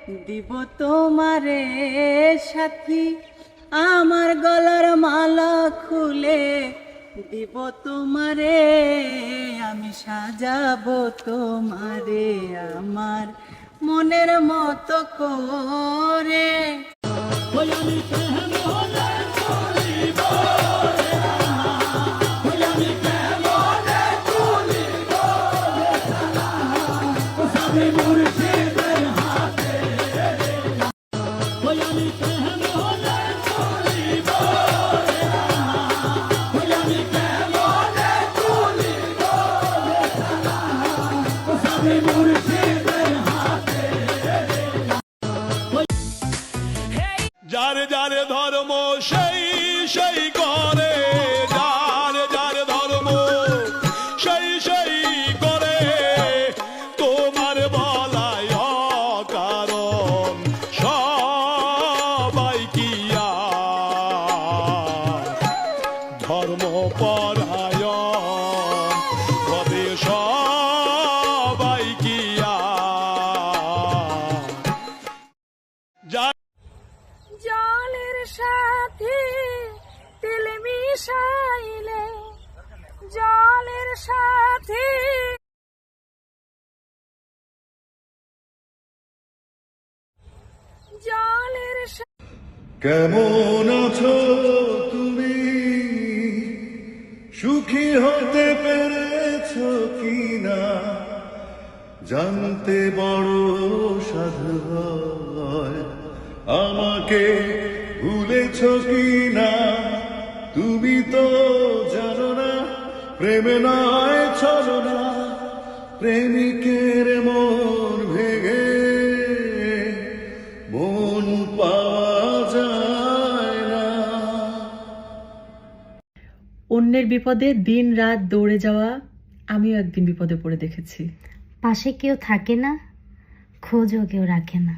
দিব তোমারে সাথী আমার গলার মালা খুলে দিব তোমারে আমি সাজাবো তোমারে আমার মনের মতো করে যারে যারে ধর্ম সেই সেই করে, যারে যারে ধর্ম সেই সেই করে, তোমার বলায় অকারণ সবাই কি আর ধর্ম পরায়ণ হবে সবাই কি আর জলের সাথে তেল মিশাইলে জলের সাথে জলের কেমন আছো তুমি, সুখী হতে পেরেছো কিনা, জানতে বড় সাধু হয়। আমাকে ভুলেছ কিনা, তুমি তো জানো না প্রেমে নয় চলো না, প্রেমিকের মন ভেঙে মন পাওয়া যায় না। অন্যের বিপদে দিন রাত দৌড়ে যাওয়া আমিও একদিন বিপদে পড়ে দেখেছি। পাশে কেউ থাকে না, খোঁজও কেউ রাখে না।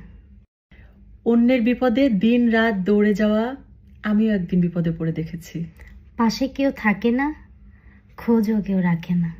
অন্যের বিপদে দিন রাত দৌড়ে যাওয়া আমিও একদিন বিপদে পড়ে দেখেছি। পাশে কেউ থাকে না, খোঁজও কেউ রাখে না।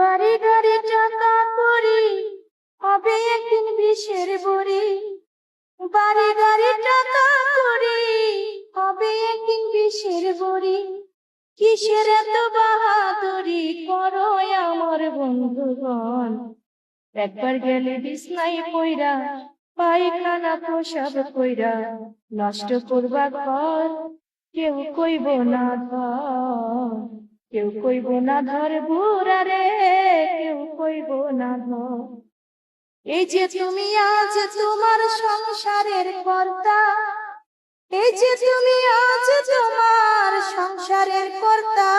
বাড়ি গাড়ি টাকা করি হবে একদিন বিষের বড়ি, বাড়ি গাড়ি টাকা করি হবে একদিন বিষের বড়ি, কিসের এত বাহাদুরি করো আমার বন্ধুগণ, একবার গেলে বিছনায় পইরা পায়খানা প্রসাব কইরা নষ্ট করবা ঘর, কেউ কইব না ধর, কেউ কইব না ধর বুড়া রে, কেউ কইব না ধর। এই যে তুমি আজ তোমার সংসারের কর্তা, এই যে তুমি আজ তোমার সংসারের কর্তা,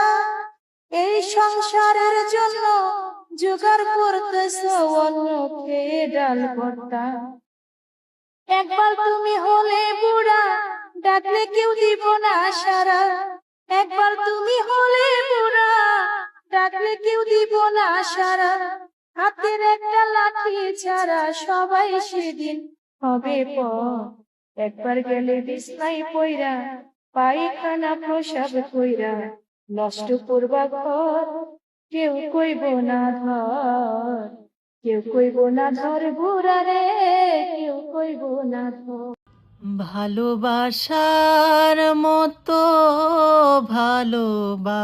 এই সংসারের জন্য জোগাড় করতেছ অন্য খেয়ে ডাল ভর্তা। একবার তুমি হলে বুড়া, ডাকলে কেউ দিব না সারা। একবার তুমি হলে বুড়া, ডাকলে কেউ দিব না সারা। হাতের একটা লাঠি ছাড়া সবাই সেদিন হবে পর। একবার গেলে বিছনায় পইরা, পায়খানা প্রসাব কইরা, নষ্ট করবা ঘর, কেউ কইব না ধর। কেউ কইব না ধর বুড়া রে, কেউ কইব না ধর। ভালোবাসার মতো ভালোবাসলে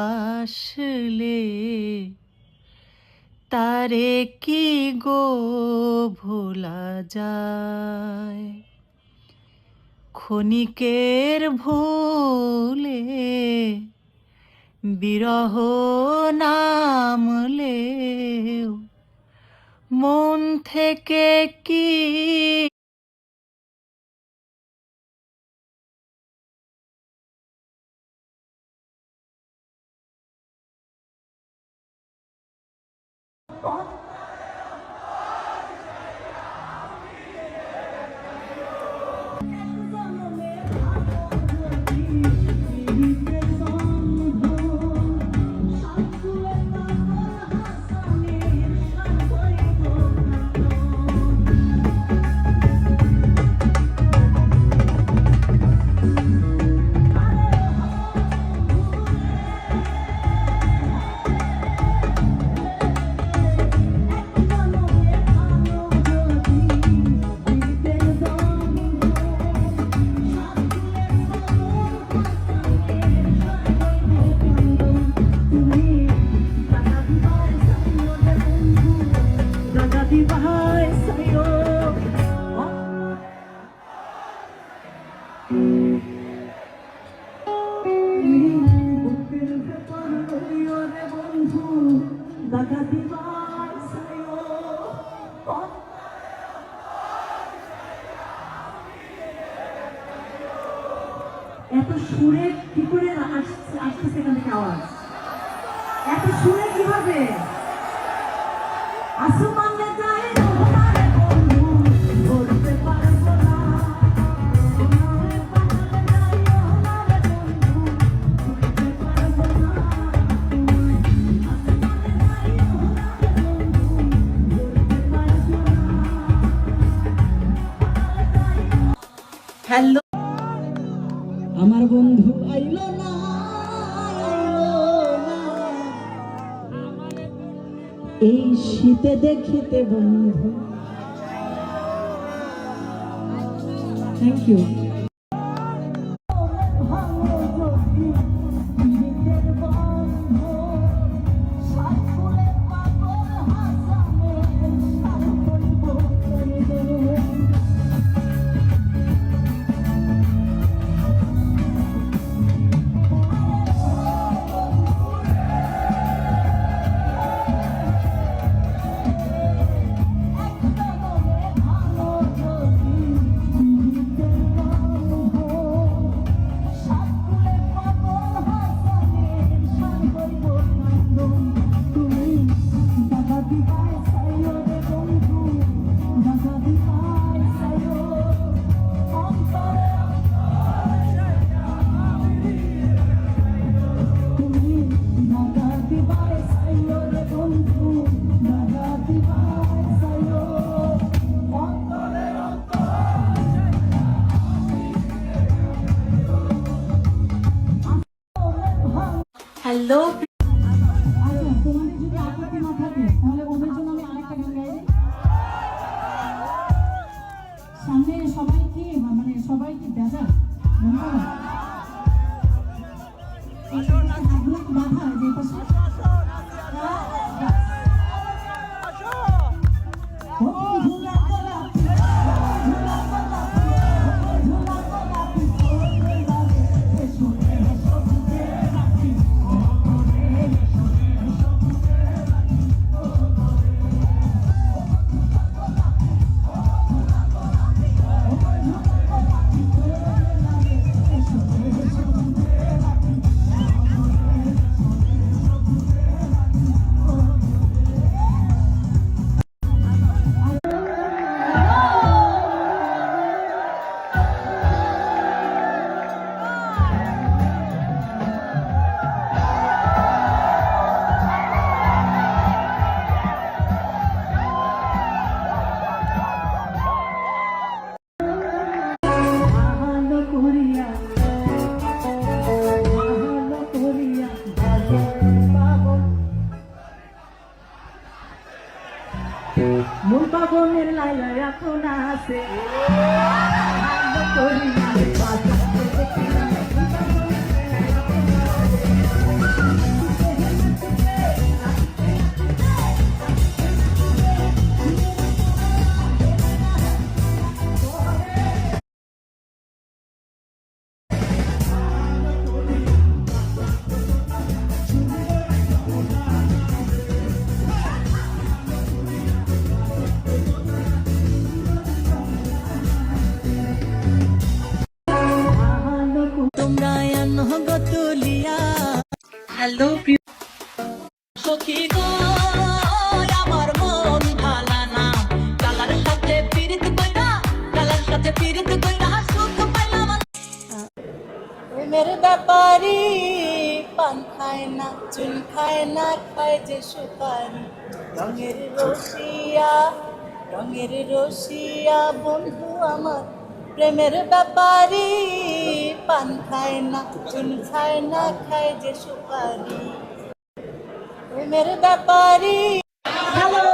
তারে কি গো ভোলা যায়? ক্ষণিকের ভুলে বিরহ নামলে মন থেকে কি এত সুরে কি করে আসতেছে এখান থেকে আওয়াজ? এত সুরে কিভাবে? আসমানে যায় রোহারে বন্ধু, বলতে পারবো না। সোনারে পাহাড়ে যায় রোহারে বন্ধু, বলতে পারবো না। আসমানে যায় রোহারে বন্ধু, বলতে পারবো না। হ্যালো আমার বন্ধু আইলো না, এই শীতে দেখিতে বন্ধু। Thank you. হ্যালো তোমাদের যদি আপত্তি না থাকে তাহলে ওদের জন্য আমি আরেকটা গান গাই। সামনে সবাই কি মানে সবাই কি দাদা বাধা যে পাশে আছে তোরি তোমরা তুলিয়া হ্যালো প্রিয় সখী গো আমার মন ভালা না কালার সাথে পীড়িত কইরা সুখ পাইলাম মেরে ব্যাপারি পান খায় না চুন খায় না খায় যে সুপারি রঙের রসিয়া বন্ধু আমার প্রেমের ব্যাপারি পান খায় না চুন খায় না খায় যে সুপারি প্রেমের ব্যাপারি হ্যালো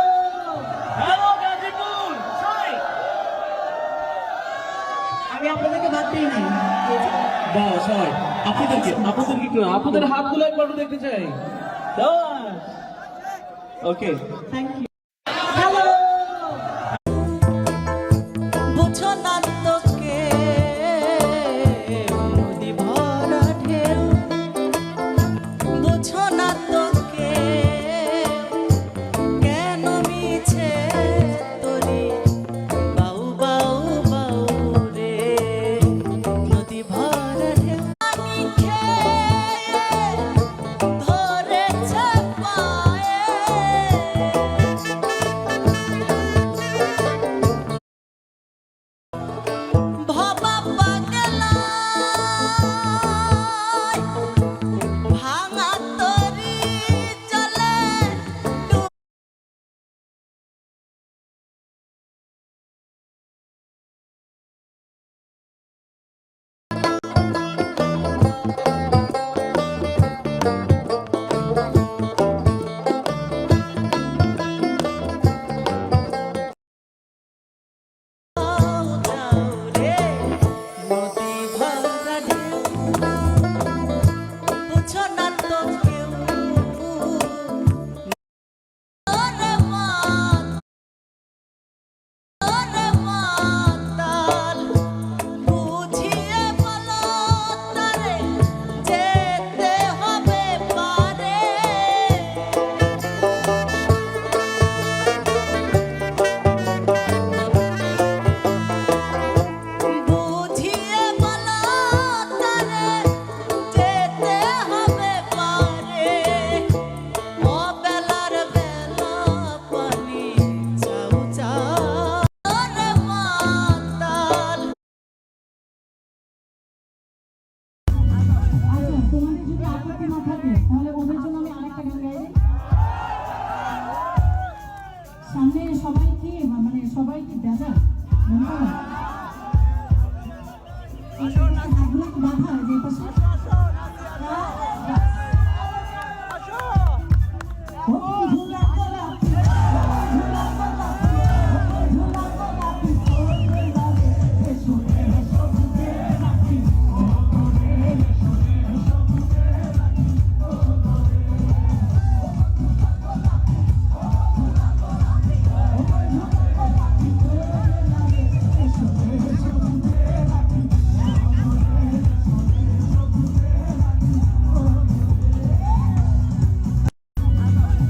আমি আপনাদেরকে বাদ দিই নাই বাস হয় আপনাদেরকে একটু আপনাদের হাতগুলো একবার দেখতে চাই ওকে থ্যাংক ইউ হ্যালো বুঝো না তোকে নদী ভরা ঢেউ বুঝো না তোকে কেন মিছে তোরে বাউ বাউ বাউ রে নদী ভরা ঢেউ আমি খেয়ে ধরেছে পায়ে ভবা পাগলা ভাঙা তরি চলে রে নদী ভরা ঢেউ বুঝো না তো কেউ ওরে মাতাল বুঝিয়ে বলো তারে যেতে হবে পারে বুঝিয়ে বলো তারে যেতে হবে পারে অবেলার বেলা পানি চাউ চাউ রে মাতাল আচ্ছা তোমাদের যদি আপত্তি না থাকে তাহলে ওদের জন্য আমি আরেকটা গান গাই দিই। সামনে সবাই কি মানে সবাই কি দাদা হাতগুলো একটু বাঁধা যে পাশে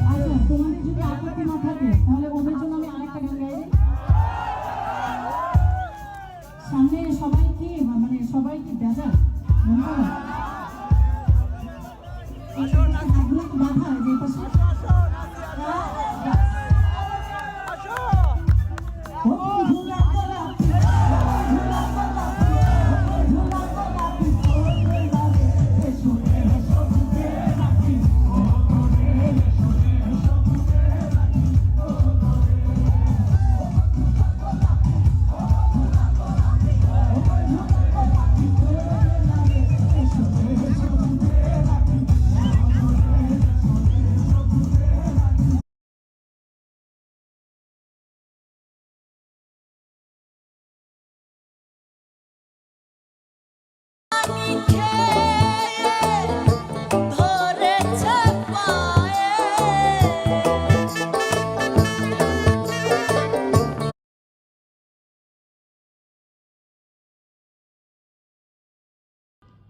আচ্ছা তোমাদের যদি আপত্তি না থাকে তাহলে ওদের জন্য আমি আরেকটা গান গাই দিই। সামনে সবাই কি মানে সবাই কি দাদা হাতগুলো একটু বাঁধা যে পাশে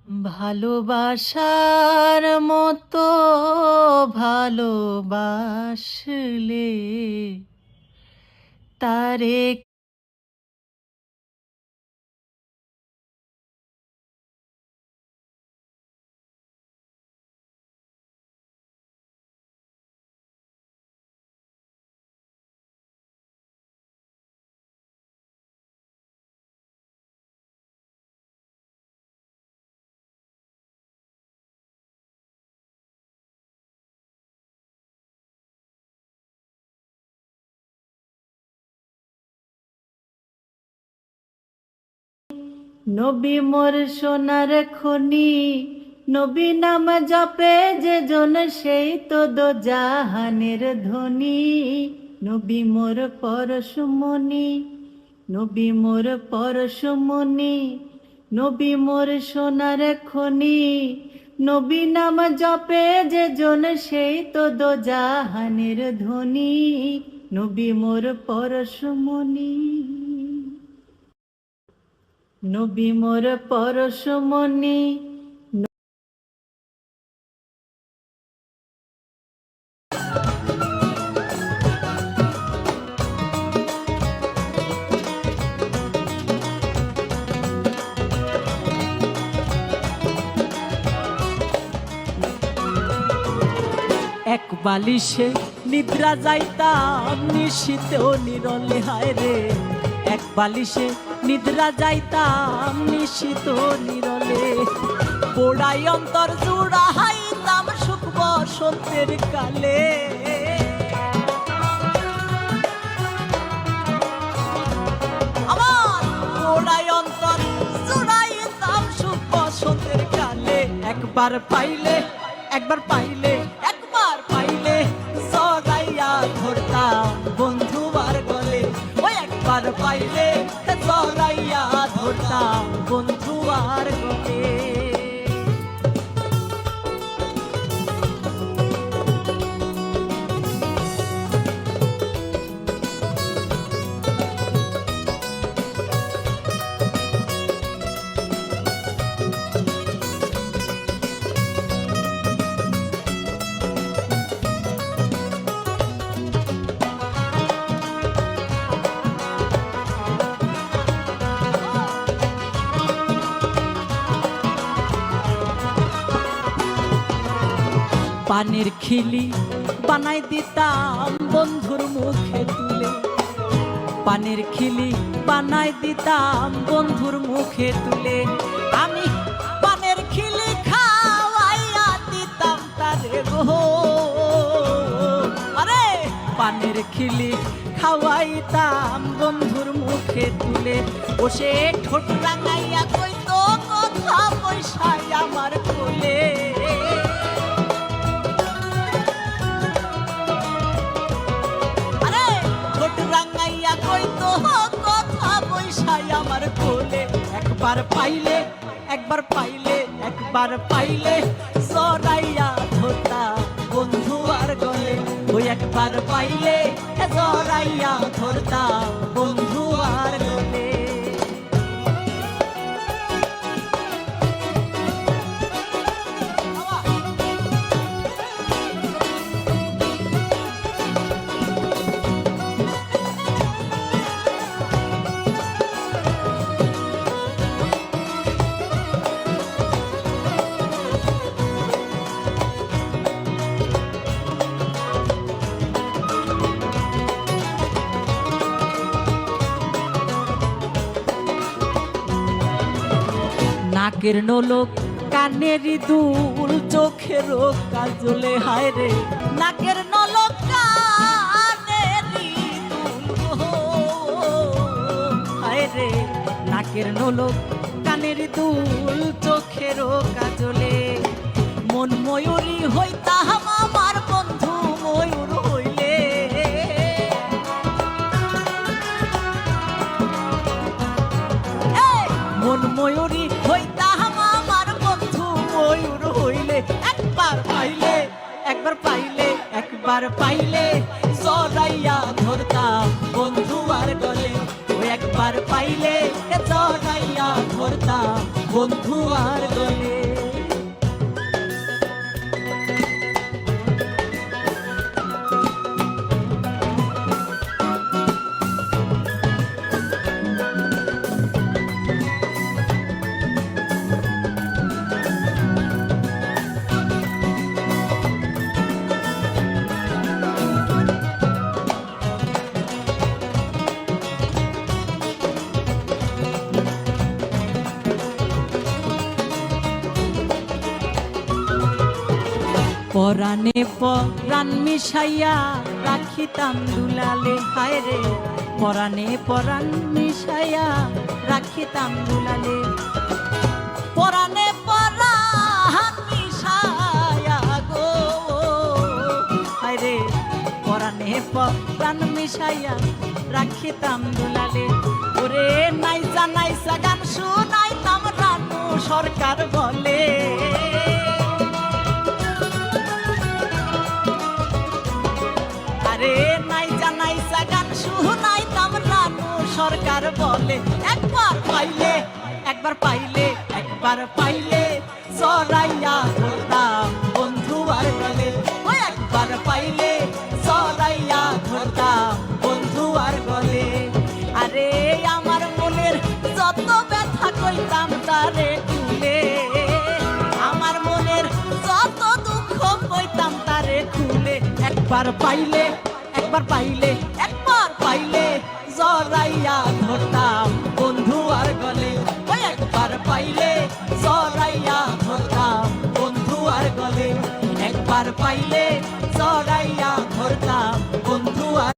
ভালোবাসার মতো ভালোবাসলে তারে নবী মোর সোনার খনি, নবী নাম জপে যে জন সেই তো দো জাহানের ধনী। নবী মোর পরশমণি, নবী মোর পরশমণি, নবী মোর সোনার খনি, নবী নাম জপে যে জন সেই তো দো জাহানের ধনী। নবী মোর পরশমণি, নবী মোর পরশমণি। এক বালিশে নিদ্রা যাইতাম নিশীতেও নিরলে, হায় রে এক বালিশে নিদ্রা যাইতাম নিশীত নিরলে। পোড়াই অন্তর জুড়াইতাম সুখ বসন্তের কালে। আমার পোড়াই অন্তর জুড়াইতাম সুখ বসন্তের কালে। একবার পাইলে, একবার পাইলে, একবার পাইলে জড়াইয়া ধরতাম বন্ধু আর গলে। ওই একবার পাইলে জড়াইয়া ধরতাম বন্ধু আর গলে। পানের খিলি বানাই দিতাম বন্ধুর মুখে তুলে। পানের খিলি বানাই দিতাম বন্ধুর মুখে তুলে। আমি পানের খিলি খাওয়াইয়া দিতাম তারে গো। আরে পানের খিলি খাওয়াইতাম বন্ধুর মুখে তুলে। বসে ঠোঁট রাঙাইয়া কইতো কথা পয়সায় আমার কোলে। আমার কোলে একবার পাইলে, একবার পাইলে, একবার পাইলে জড়াইয়া ধরতাম বন্ধু আর গলে। ওই একবার পাইলে জড়াইয়া ধরতাম বন্ধু আর গলে। নাকের নোলক কানের দুল চোখের কাজলে, হায় রে নাকের নোলক কানের দুল, হায় রে নাকের নোলক কানের দুল চোখের কাজলে। মন ময়ূরী হইতাম আমার বন্ধু ময়ূর হইলে। মন ময়ূরী হইতাম আমার বন্ধু ময়ূর হইলে। একবার পাইলে, একবার পাইলে, একবার পাইলে জড়াইয়া ধরতাম বন্ধু আর গলে। ওই একবার পাইলে জড়াইয়া ধরতাম বন্ধু আর গলে। পরাণে পরাণ মিশাইয়া রাখিতাম দুলালে, হায় রে পরাণে পরাণ মিশাইয়া রাখিতাম দুলালে, পরাণে পরাণ মিশাইয়া গো, হায় রে পরাণে পরাণ মিশাইয়া রাখিতাম দুলালে। ওরে নাইসা নাইসা গান শুনাইতাম রানু সরকার বলে, আরে নাইসা নাইসা গান শুনাইতাম রানু সরকার বলে। একবার পাইলে একবার পাইলে একবার পাইলে সরাইয়া ধরতাম বন্ধু আর গলে, ও একবার পাইলে সরাইয়া ধরতাম বন্ধু আর গলে। আরে আমার মনের যত ব্যথা কইতাম তারে খুলে, আমার মনের যত দুঃখ কইতাম তারে খুলে। একবার পাইলে একবার পাইলে একবার পাইলে জরাইয়া ধরতাম বন্ধু আর গলে, ওই একবার পাইলে জরাইয়া ধরতাম বন্ধু আর গলে, একবার পাইলে জরাইয়া ধরতাম বন্ধু আর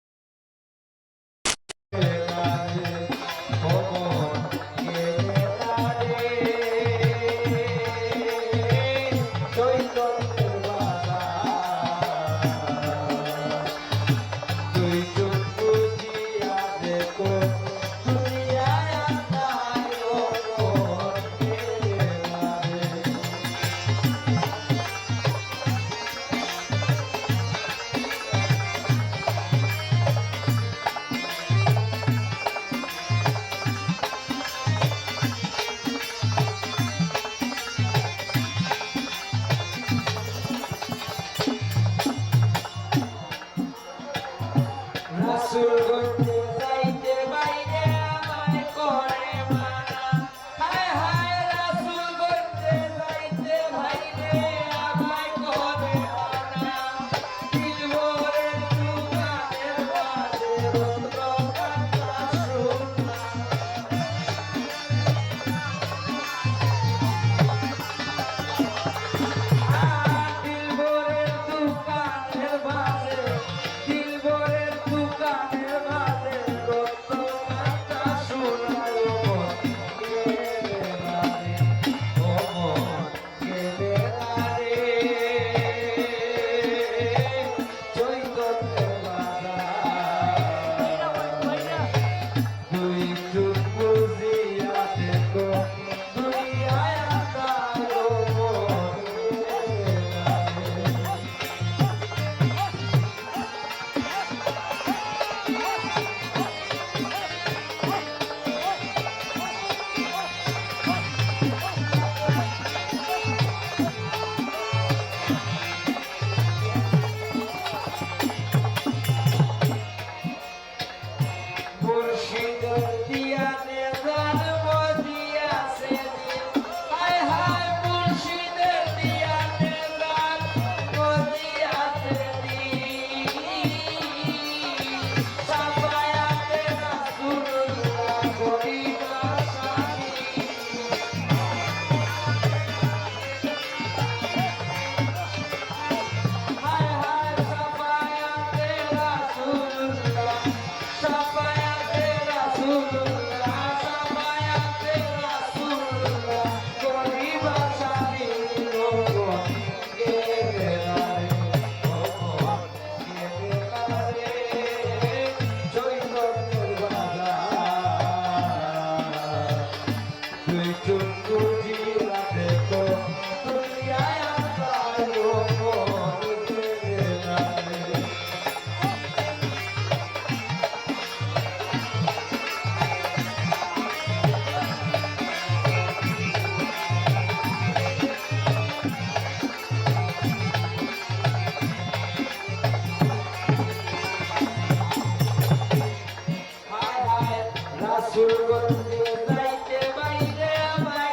সুরগন্ধে যাইতে বাইরে আমায়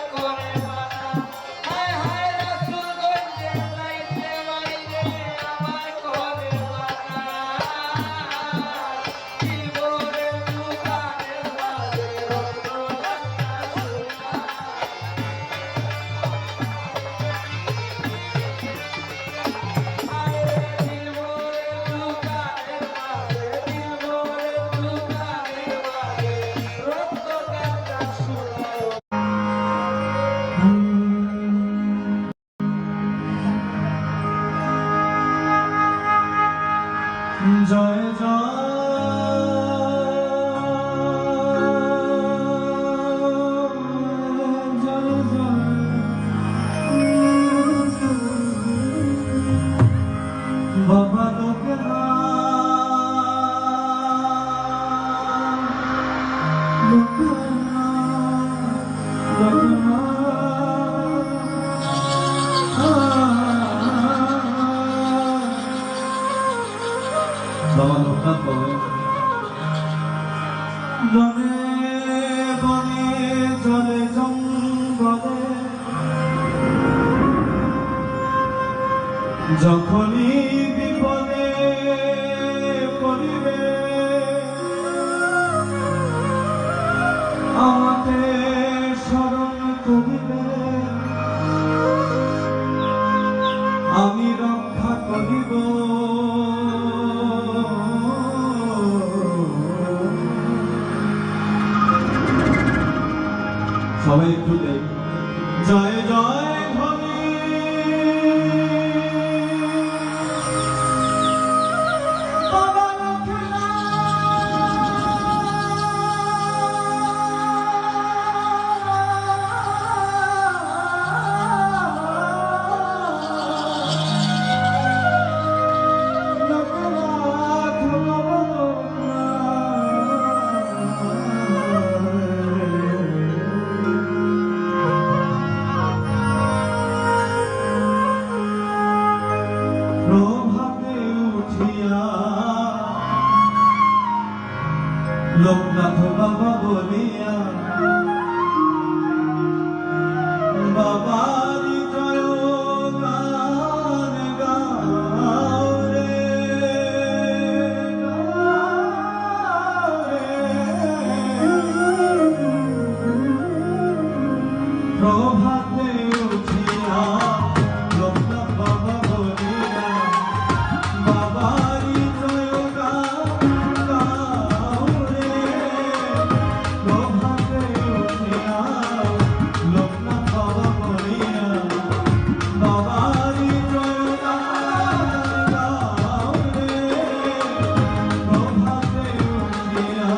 বাবা লোকনাথ বলে বনে বনে জলে জঙ্গলে যখনই বিপদে পড়িবে আমাকে স্মরণ করিবে আমি রক্ষা করিব সবাই একটু দেখ জয় জয় ধ্বনি বাবা প্রভাতে উঠিয়া লোকনাথ বাবা বলিয়া বাবারি জয় গান গাও রে প্রভাতে উঠিয়া লোকনাথ বাবা বলিয়া বাবারি জয় গান গাও রে প্রভাতে উঠিয়া লোকনাথ বাবা বলিয়া বাবারি জয় গান গাও রে প্রভাতে উঠিয়া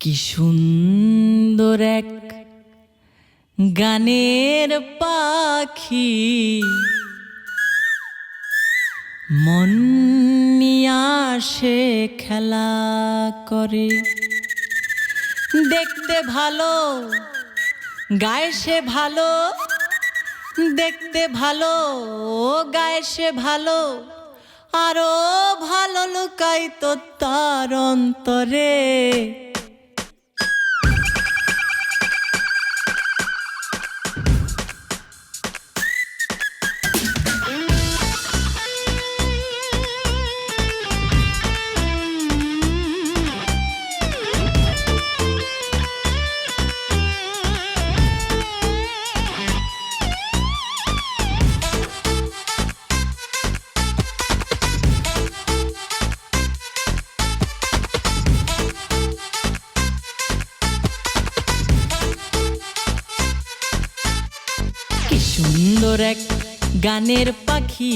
কি সুন্দর এক গানের পাখি মন নিয়ে আসে খেলা করে, দেখতে ভালো গায়ে সে ভালো, দেখতে ভালো গায়ে সে ভালো, আরো ভালো লুকাই তো তার অন্তরে। সুন্দর এক গানের পাখি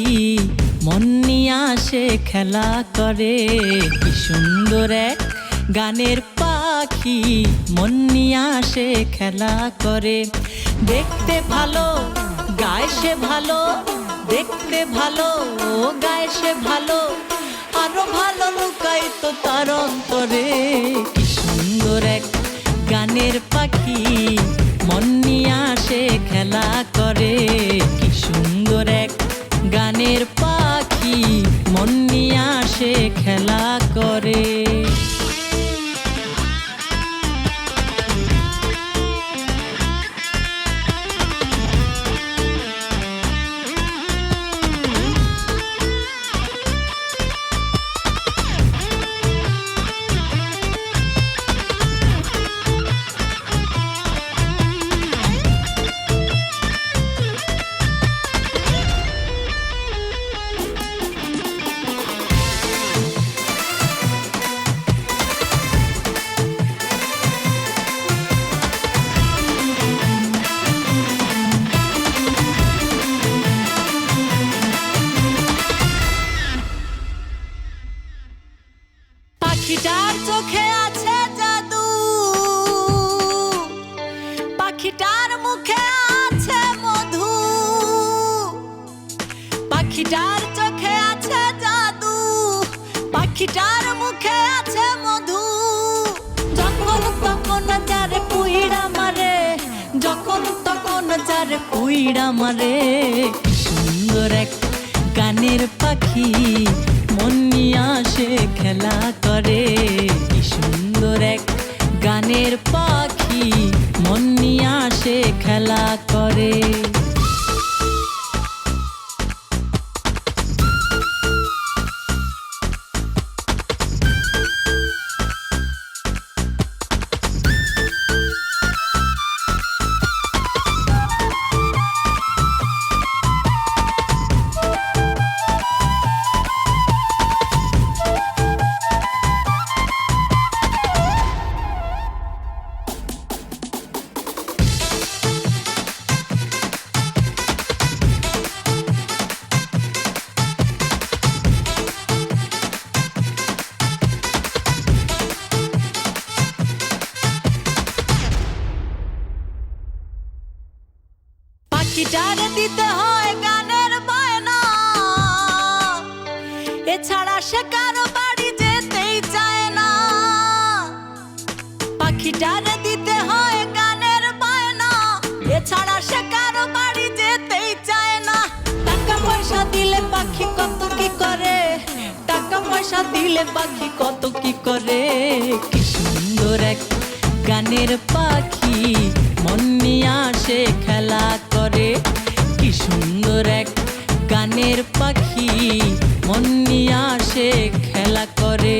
মন নিয়ে আসে খেলা করে, কি সুন্দর এক গানের পাখি মন নিয়ে আসে খেলা করে, দেখতে ভালো গায়ে সে ভালো, দেখতে ভালো গায়ে সে ভালো, আরো ভালো লুকাই তো তার অন্তরে। কি সুন্দর এক গানের পাখি মন নিয়ে আসে খেলা করে, কি সুন্দর এক গানের পাখি মন নিয়ে আসে খেলা করে। পাখিটার চোখে আছে জাদু, পাখিটার মুখে আছে মধু, পাখিটার চোখে আছে জাদু, পাখিটার মুখে আছে মধু, যখন তখন যারে পুইড়া মারে, যখন তখন যারে পুইড়া মারে। কি সুন্দর এক গানের পাখি মন নিয়ে আসে খেলা করে, কি সুন্দর এক গানের পাখি মন নিয়ে আসে খেলা করে। পাখিটারে দিতে হয় গানের বায়না, এছাড়া সে কারো বাড়ি যেতেই চায় না। পাখিটারে দিতে হয় গানের বায়না, এছাড়া সে কারো বাড়ি যেতেই চায় না। টাকা পয়সা দিলে পাখি কত কি করে, টাকা পয়সা দিলে পাখি কত কি করে। কি সুন্দর এক গানের পাখি মন নিয়ে আসে খেলা করে, কি সুন্দর এক গানের পাখি মন নিয়ে আসে খেলা করে।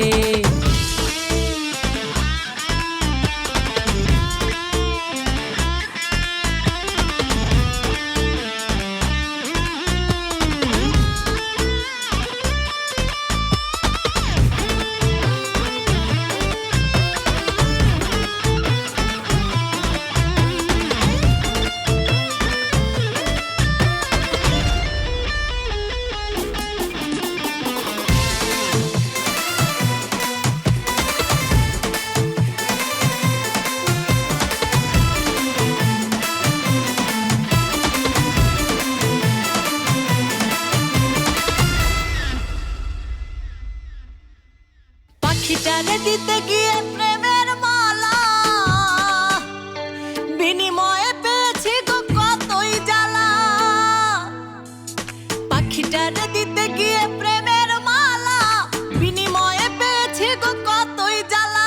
পাখিটারে দিতে গিয়ে প্রেমের মালা, বিনিময়ে পেয়েছি গো কতই জ্বালা। পাখিটারে দিতে গিয়ে প্রেমের মালা, বিনিময়ে পেয়েছি গো কতই জ্বালা।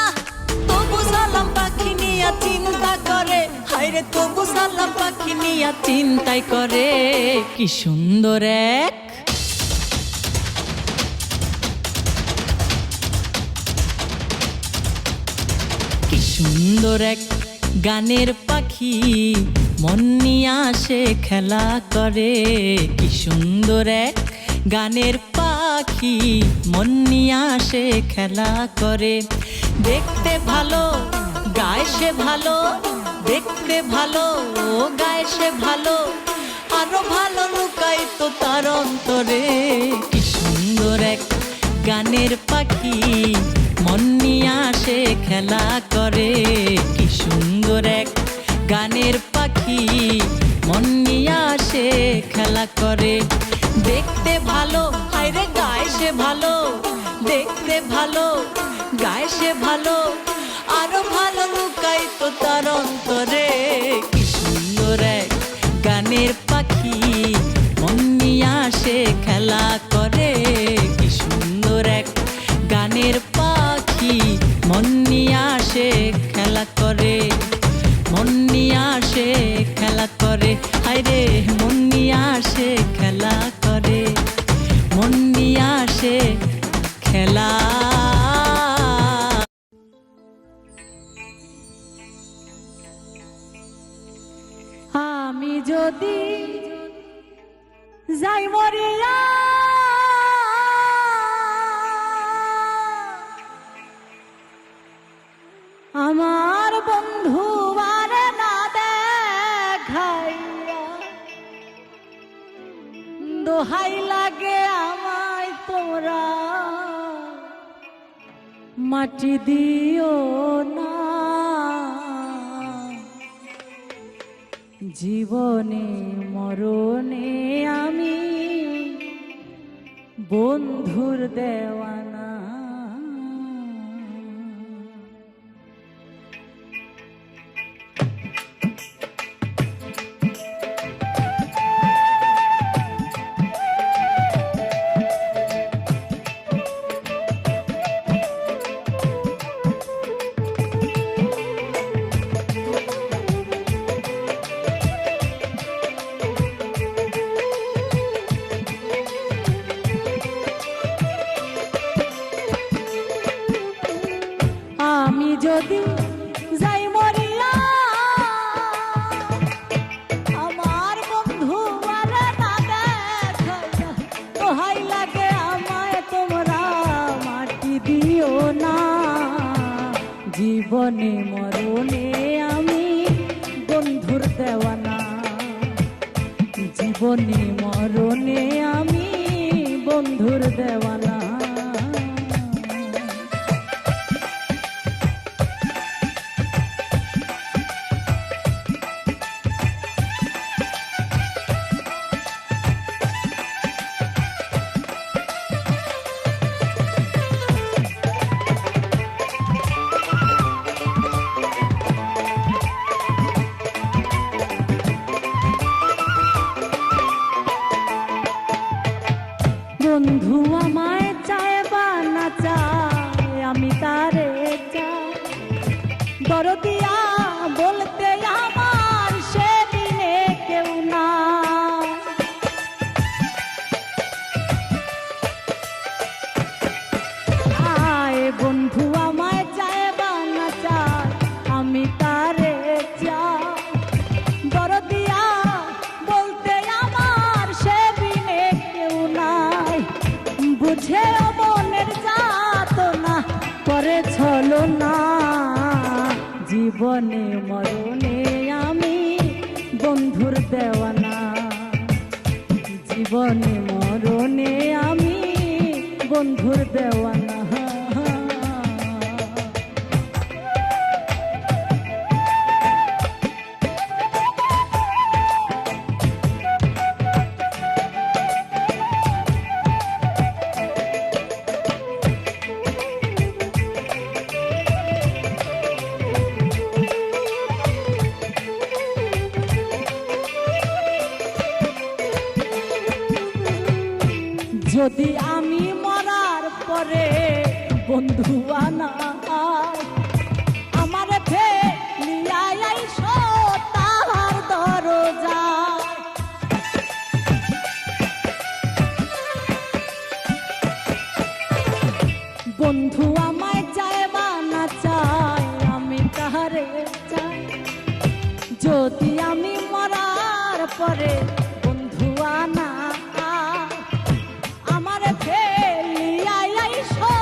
তবু সালাম পাখি নিয়া চিন্তা করে, হায়রে তবু সালাম পাখি নিয়া চিন্তাই করে। কি সুন্দর এক সুন্দর এক গানের পাখি, মন নিয়ে আসে খেলা করে। কি সুন্দর এক গানের পাখি, মন নিয়ে আসে খেলা করে। দেখতে ভালো গায়ে সে ভালো, দেখতে ভালো গায়ে সে ভালো, আরো ভালো লুকাই তো তার অন্তরে। কি সুন্দর এক গানের পাখি, মন নিয়ে আসে খেলা করে। কি সুন্দর এক গানের পাখি, মন নিয়ে আসে খেলা করে। দেখতে ভালো হায়রে গায়ে সে ভালো, দেখতে ভালো গায়ে সে ভালো, আরো ভালো লুকাই তো তার অন্তরে। কি সুন্দর এক গানের পাখি, মন নিয়ে আসে খেলা করে। কি সুন্দর এক গানের পাখি, মন নিয়ে আসে খেলা করে। মন নিয়ে আসে খেলা করে, হায়রে মন নিয়ে আসে খেলা করে, মন নিয়ে আসে খেলা। আমি যদি যাই মরিয়া, আমার বন্ধু বারে না দেখাইয়া, দোহাই লাগে আমায় তোমরা মাটি দিও না। জীবনে মরণে আমি বন্ধুর দেওয়ানা। আমি যদি যাই মরিয়া, আমার বন্ধু মারা না দেখাইয়া, দোহাই লাগে আমায় তোমরা মাটি দিও না। জীবনে মরণে আমি বন্ধুর দেওয়ানা, জীবনে মরণে আমি বন্ধুর দেওয়ানা। বন্ধু আমায় চায় বা না চায়, আমি তারে চাই। দরদিয়া বলতে আমার সেদিনে কেউ না। আয় বন্ধু আমায় চায় বা না চায়, আমি তারে চাই। দরদিয়া বলতে আমার সেদিনে কেউ নাই। বুঝে মনের যাতনা করে ছলো না। জীবনে মরণে আমি বন্ধুর দেওয়ানা, জীবনে মরণে আমি বন্ধুর দেওয়ানা। বন্ধু আনা আমার ফেলিয়াই আইসো তাহার দরজা। বন্ধু আমায় চায় বা না চায় আমি তাহারে চাই, যদি আমি মরার পরে বন্ধু আনা আমার ফেলিয়াই আইসো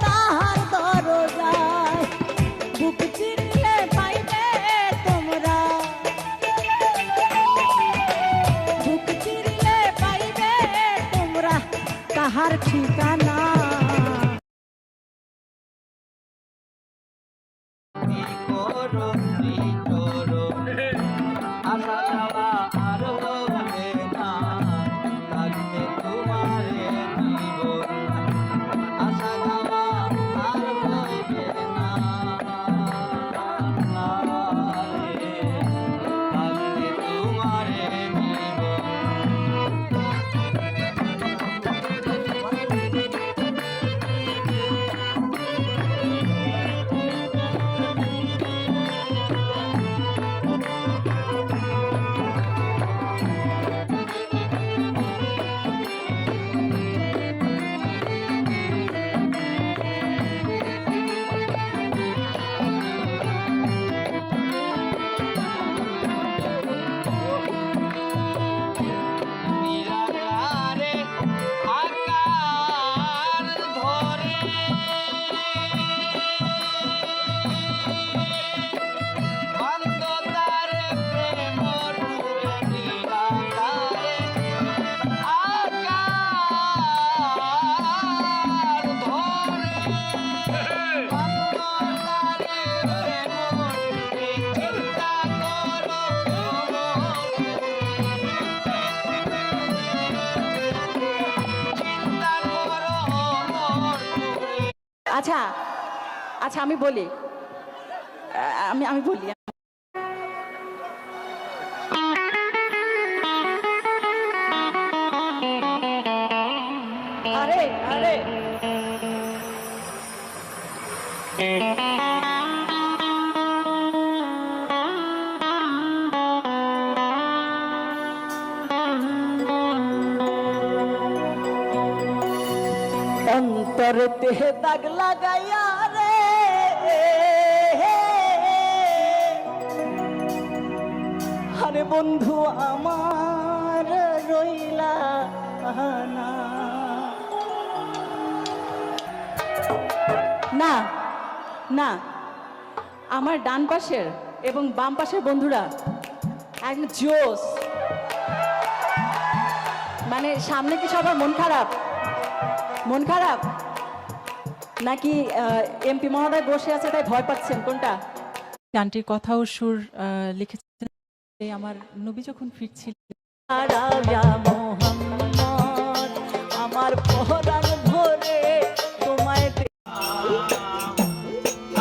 তাহার দরজায়। বুক চিনলে পাইবে তোমরা, বুক চিনলে পাইবে তোমরা তাহার ঠিকানা। আচ্ছা আচ্ছা আমি বলি, আমি বলি। আরে আরে অন্তরতে দাগ লাগাইয়া রে আরে বন্ধু আমার রইলা না। না না, আমার ডান পাশের এবং বাম পাশের বন্ধুরা একদম জোস। মানে সামনে কি সবার মন খারাপ? মন খারাপ নাকি এমপি মহোদয় বসে আছে তাই ভয় পাচ্ছেন? কোনটা? গানটির কথা ও সুর লিখেছেন আমার নবী যখন ফিরছিল। আমার পরাণ ভরে তোমায়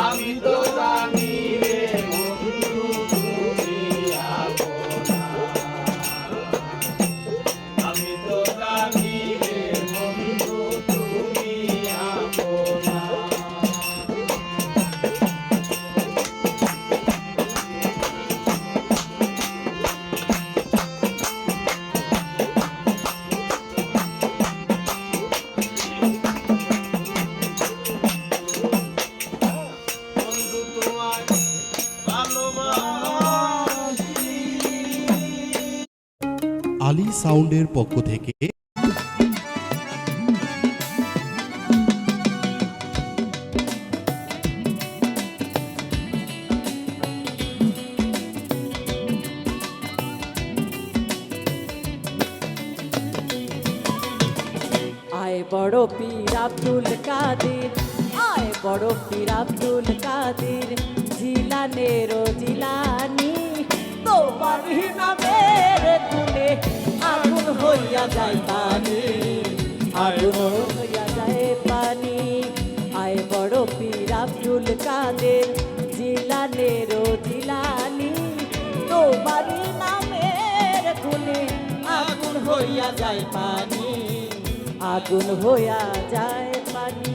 আমি তো জানি রে বন্ধু তুমি আপনা, আমি তো জানি রে বন্ধু তুমি আপনা। আলী সাউন্ডের পক্ষ থেকে আয় বড় পীর আব্দুল কাদের, আয় বড় পীর আব্দুল কাদের, জিলানের জিলানি তোমার নামের গুণে আগুন হইয়া যায় পানি, আগুন হইয়া যায় পানি। আয় বড় পীর আব্দুল কাদের, জিলানের জিলানি তোমার নামের গুণে আগুন হইয়া যায় পানি, আগুন হইয়া যায় পানি।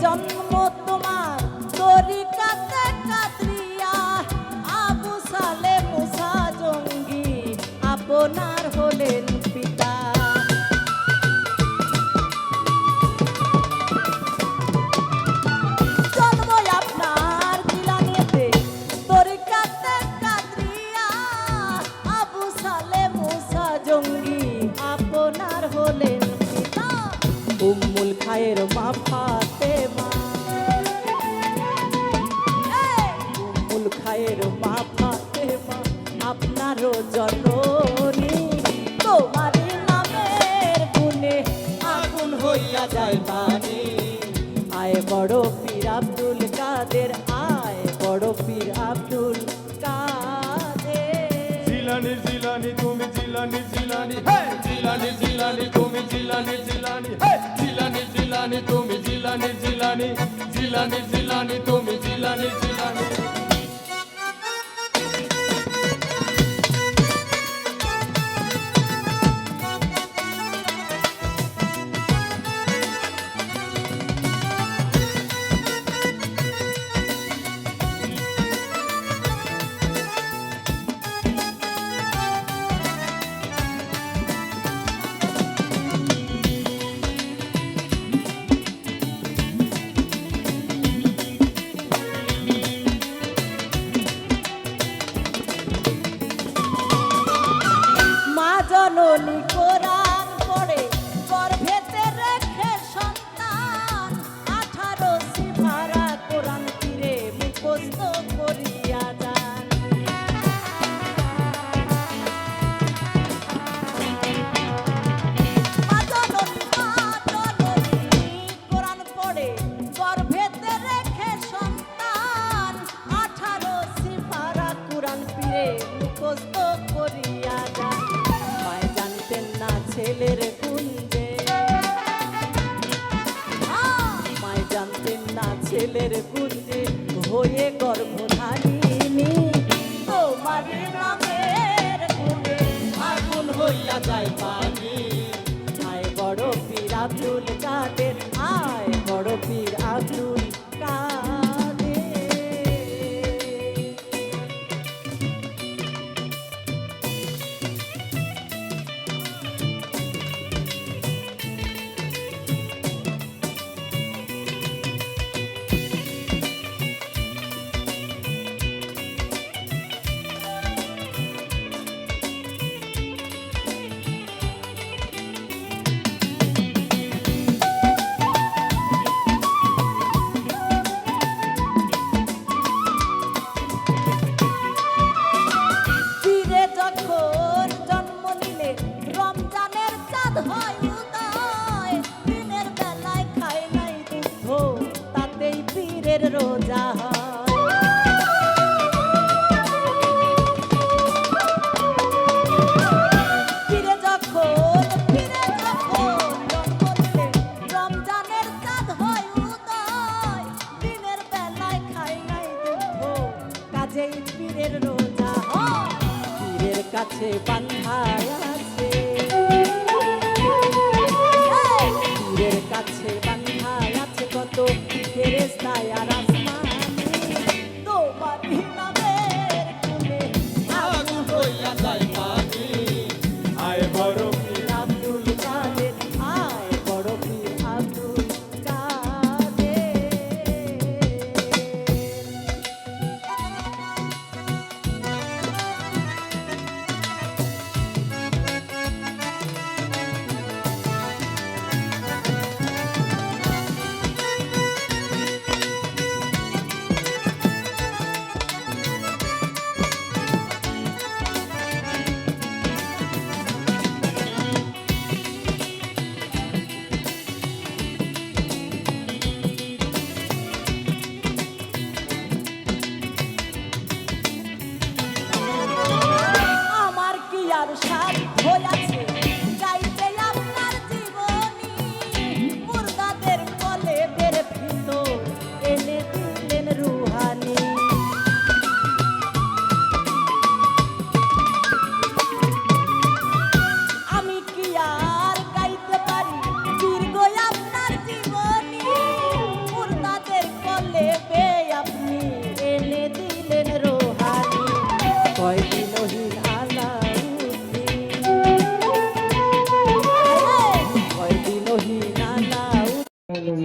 জন্ম তোমার তরিকাতে কাদরিয়া, আবু সালে মুসা জঙ্গি আপনার হলেন পিতা। জন্ম আপনার জিলানিতে তরিকাতে কাদরিয়া, আবু সালে মুসা জঙ্গি আপনার হলেন পিতা। উম্মুল খায়ের মা ফাতেমা, উম্মুল খায়ের মা ফাতেমা আপনারও জননী, তোমারই নামের গুণে আগুন হইয়া যায় পানি। আয় বড় পীর আব্দুল কাদের, আয় বড় পীর আব্দুল কাদের। জিলানি জিলানি তুমি জিলানি জিলানি, হে জিলানি জিলানি তুমি জিলানি জিলানি, হে জিলানি জিলানি তুমি জিলানি জিলানি, জিলানি জিলানি তুমি জিলানি জিলানি। মা জননী কোরআন পড়ে গর্ভেতে রেখে সন্তান, 18 সিফারা কোরআন তীরে মুখস্থ করিয়া যান। মা জননী কোরআন পড়ে গর্ভেতে রেখে সন্তান, 18 সিফারা কোরআন পীরে মুখস্থ করিয়া যান। মায় জানতেন না ছেলের কুঞ্জে, মায় জানতেন না ছেলের কুঞ্জে হয়ে গর্ভধারিণী, তোমার নামের গুণে আগুন হইয়া যায় পানি। আয় বড় পীর আব্দুল কাদের, আয় বড় পীর আব্দুল কাদের।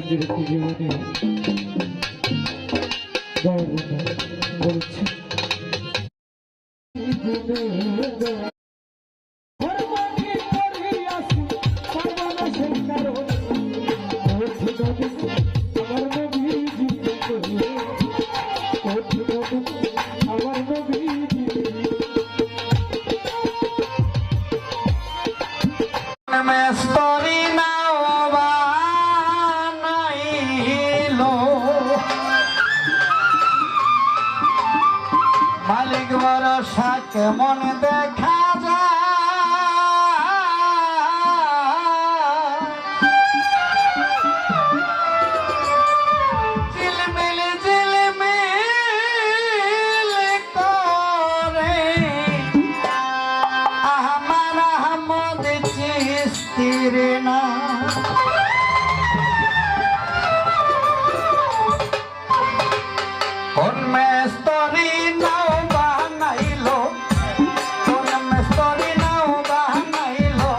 জীবনে বলছে মালিক ভরসা কেমন দেখা যায়, ঝিলমিল ঝিলমিল করে আমার আহমদ চিস্তির না। কোন মেস্তরি নাও বানাইলো, কোন মেস্তরি নাও বানাইলো,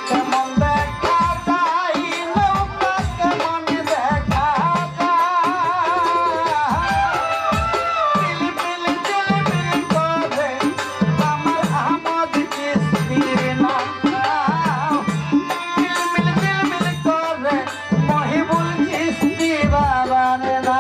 কেমন দেখা যায় নৌকা কেমন দেখা যায়, ঝিলমিল ঝিলমিল করে আমার আহমদ চিস্তির নৌকা, ঝিলমিল ঝিলমিল করে মহিবুল চিস্তি বাবার না।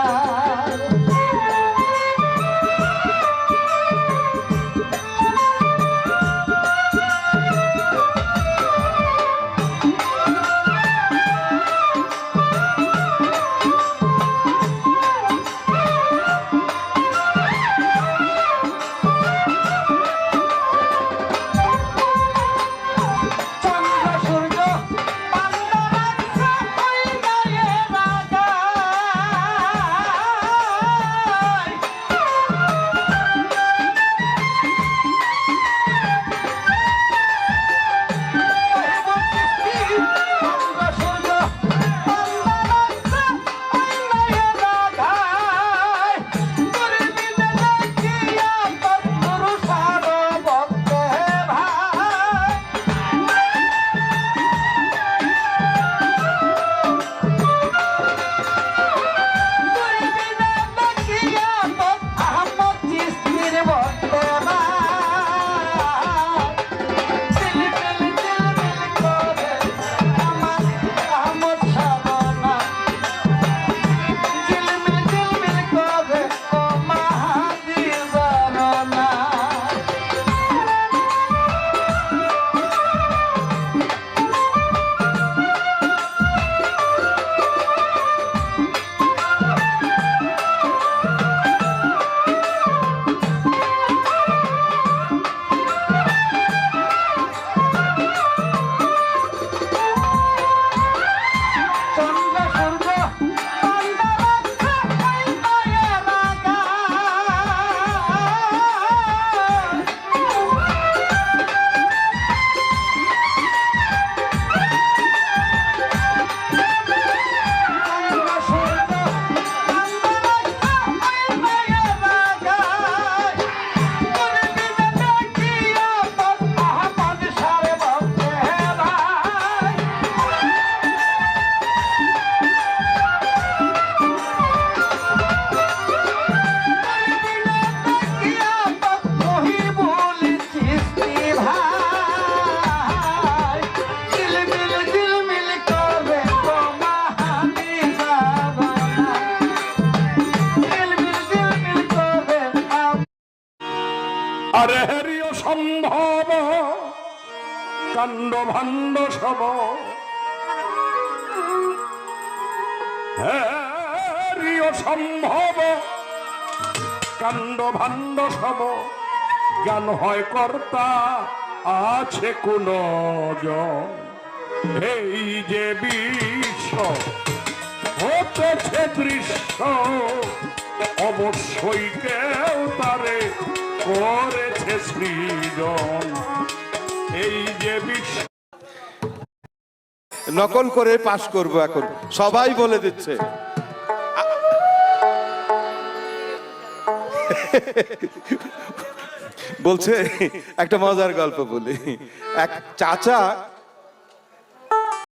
আরে হেরিও সম্ভব কাণ্ড ভাণ্ড সব, হেরিও সম্ভব কাণ্ড ভাণ্ড সব, জ্ঞান হয় কর্তা আছে কোন জন, এই যে বিশ্ব হতেছে দৃশ্য অবশ্যই কেউ তারে করেছে সৃজন, এই যে বিশ্ব। নকল করে পাশ করব এখন, সবাই বলে দিচ্ছে। বলছে একটা মজার গল্প বলি। এক চাচা